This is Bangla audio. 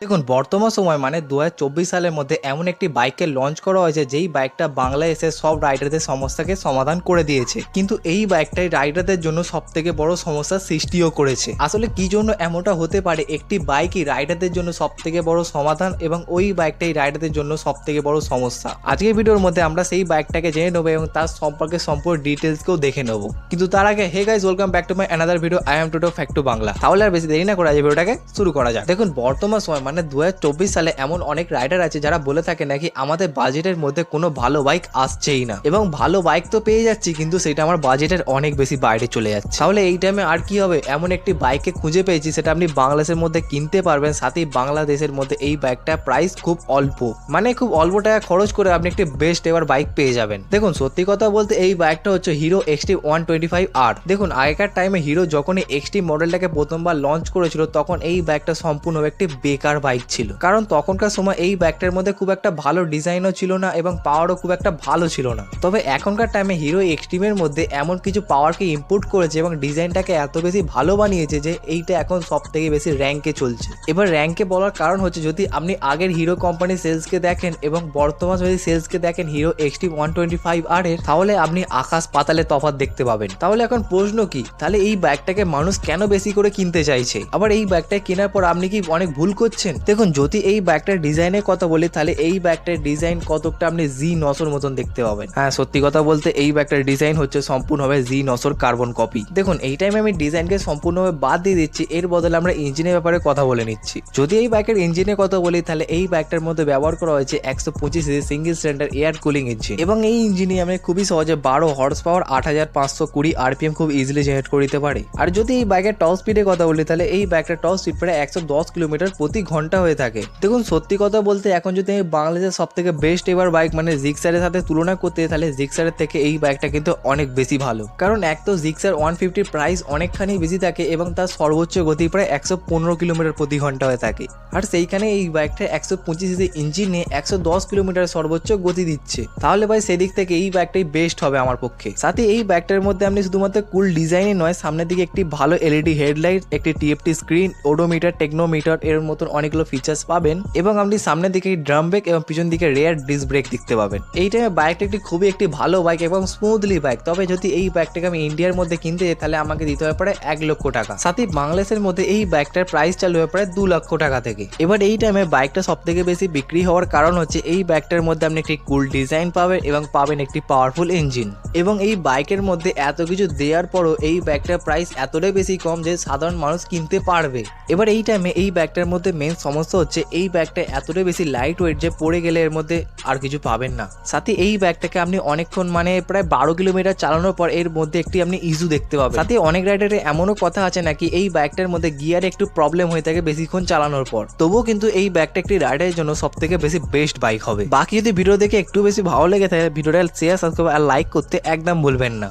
দেখুন বর্তমান সময় মানে 2024 সালের মধ্যে এমন একটি বাইককে লঞ্চ করা হয়েছে যেই বাইকটা বাংলায় এসে সব রাইডারদের সমস্যাকে সমাধান করে দিয়েছে, কিন্তু এই বাইকটাই রাইডারদের জন্য সব থেকে বড় সমস্যার সৃষ্টিও করেছে। আসলে কি জন্য এমনটা হতে পারে, একটি বাইকই রাইডারদের জন্য সব থেকে বড় সমাধান এবং ওই বাইকটাই রাইডারদের জন্য সব থেকে বড় সমস্যা। আজকের ভিডিওর মধ্যে আমরা সেই বাইকটাকে জেনে নেবো এবং তার সম্পর্কে সম্পূর্ণ ডিটেলসকেও দেখে নেবো। কিন্তু তার আগে hey guys, welcome back to my another video. I am টুটো ফ্যাক্ট টু বাংলা। তাহলে আর বেশি দেরি না করে আজ ভিডিওটাকে শুরু করা যাক। দেখুন বর্তমান সময় মানে 2024 সালে এমন অনেক রাইডার আছে যারা বলে থাকে নাকি আমাদের বাজেটের মধ্যে কোনো ভালো বাইক আসছেই না, এবং ভালো বাইক তো পেয়ে যাচ্ছি কিন্তু সেটা আমার বাজেটের অনেক বেশি বাইরে চলে যাচ্ছে। তাহলে এই টাইমে আর কি হবে, এমন একটি বাইককে খুঁজে পেয়েছি সেটা আপনি বাংলাদেশের মধ্যে কিনতে পারবেন, সাথেই বাংলাদেশের মধ্যে এই বাইকটা প্রাইস খুব অল্প, মানে খুব অল্প টাকা খরচ করে আপনি একটি বেস্ট এভার বাইক পেয়ে যাবেন। দেখুন সত্যি কথা বলতে এই বাইকটা হচ্ছে হিরো এক্সট্রিম 125R। দেখুন আগেকার টাইমে হিরো যখনই এক্সট্রিম মডেলটাকে প্রথমবার লঞ্চ করেছিল তখন এই বাইকটা সম্পূর্ণ একটি বেকার বাইক ছিল, কারণ তখনকার সময় এই বাইকটার মধ্যে খুব একটা ভালো ডিজাইনও ছিল না এবং পাওয়ারও খুব একটা ভালো ছিল না। তবে এখনকার টাইমে হিরো এক্সট্রিমের মধ্যে এমন কিছু পাওয়ারকে ইম্পোর্ট করেছে এবং ডিজাইনটাকে এত বেশি ভালো বানিয়েছে যে এইটা এখন সব থেকে বেশি র্যাঙ্কে চলছে। এবার র্যাঙ্কে বলার কারণ হচ্ছে যদি আপনি আগের হিরো কোম্পানির সেলসকে দেখেন এবং বর্তমান যদি সেলসকে দেখেন হিরো এক্সট্রিম 125R এর, তাহলে আপনি আকাশ পাতালে তফাৎ দেখতে পাবেন। তাহলে এখন প্রশ্ন কি, তাহলে এই বাইকটাকে মানুষ কেন বেশি করে কিনতে চাইছে? আবার এই বাইকটা কেনার পর আপনি কি অনেক ভুল করছেন? দেখুন যদি এই বাইকটার ডিজাইনের কথা বলি তাহলে এই বাইকটার ডিজাইন কতকটা আপনি G900 মতন দেখতে পাবেন। হ্যাঁ সত্যি কথা বলতে এই বাইকটার ডিজাইন হচ্ছে সম্পূর্ণভাবে G900 কার্বন কপি। দেখুন এই টাইমে আমি ডিজাইনকে সম্পূর্ণভাবে বাদ দিয়ে দিচ্ছি, এর বদলে আমরা ইঞ্জিনের ব্যাপারে কথা বলে নিচ্ছি। যদি এই বাইকের ইঞ্জিনের কথা বলি তাহলে এই বাইকটার মধ্যে ব্যবহার করা হয়েছে 125 CC single cylinder air cooling engine, এবং এই ইঞ্জিনে আমি খুবই সহজে 12 হর্স পাওয়ার 8520 RPM খুব ইজিলি জেনারেট করে দিতে পারে। আর যদি এই বাইকের টপ স্পিডের কথা বলি তাহলে এই বাইকটার টপ স্পিড প্রায় 110 কিলোমিটার প্রতি ঘন্টা হয়ে থাকে। দেখুন সত্যি কথা বলতে এখন যদি আমি বাংলাদেশের সব থেকে বেস্ট এভার বাইক মানে জিক্সারের সাথে তুলনা করতে তাহলে জিক্সারের থেকে এই বাইকটা কিন্তু অনেক বেশি ভালো, কারণ এক তো জিক্সার 150 প্রাইস অনেকখানি বেশি থাকে এবং তার সর্বোচ্চ গতি প্রায় 115 কিলোমিটার প্রতি ঘন্টা হয়ে থাকে, আর সেইখানে এই বাইকটা 125 সিসি ইঞ্জিনে 110 কিলোমিটার সর্বোচ্চ গতি দিচ্ছে। তাহলে ভাই সেদিক থেকে এই বাইকটাই বেস্ট হবে আমার পক্ষে। সাথে এই বাইকটার মধ্যে আপনি শুধুমাত্র কুল ডিজাইনই নয়, সামনের দিকে একটি ভালো এলইডি হেডলাইট, একটি টিএফটি স্ক্রিন, ওডোমিটার, টেকনোমিটার এর মতন অনেকগুলো ফিচার্স পাবেন, এবং আপনি সামনের দিকে ড্রাম ব্রেক এবং পিছন দিকে রেয়ার ডিস্ক ব্রেক দেখতে পাবেন। এই টাইমে বাইকটা খুবই একটি ভালো বাইক এবং স্মুথলি বাইক। তবে যদি এই বাইকটাকে আমি ইন্ডিয়ার মধ্যে কিনতে যাই তাহলে আমাকে দিতে হবে প্রায় 1 লক্ষ টাকা। সাথে বাংলাদেশের মধ্যে এই বাইকটার প্রাইস চালু হয় প্রায় 2 লক্ষ টাকা থেকে। এবার এই টাইমে বাইকটা সব থেকে বেশি বিক্রি হওয়ার কারণ হচ্ছে এই বাইকটার মধ্যে আপনি একটি কুল ডিজাইন পাবেন এবং পাবেন একটি পাওয়ারফুল ইঞ্জিন, এবং এই বাইকের মধ্যে এত কিছু দেওয়ার পরও এই বাইকটার প্রাইস এতটাই বেশি কম যে সাধারণ মানুষ কিনতে পারবে। এবার এই টাইমে এই বাইকটার মধ্যে মেন সমস্যা হচ্ছে এই বাইকটা এতটাই বেশি লাইট ওয়েট যে পড়ে গেলে এর মধ্যে আর কিছু পাবেন না। সাথে এই বাইকটাকে আপনি অনেকক্ষণ মানে প্রায় 12 কিলোমিটার চালানোর পর এর মধ্যে একটি আপনি ইস্যু দেখতে পাবেন। সাথে অনেক রাইডারে এমনও কথা আছে নাকি এই বাইকটার মধ্যে গিয়ারে একটু প্রবলেম হয়ে থাকে বেশিক্ষণ চালানোর পর, তবুও কিন্তু এই বাইকটা একটি রাইডারের জন্য সব থেকে বেশি বেস্ট বাইক হবে। বাকি যদি ভিডিও দেখে একটু বেশি ভালো লেগে থাকে ভিডিওটা শেয়ার, সাবস্ক্রাইব আর লাইক করতে একদম ভুলবেন না।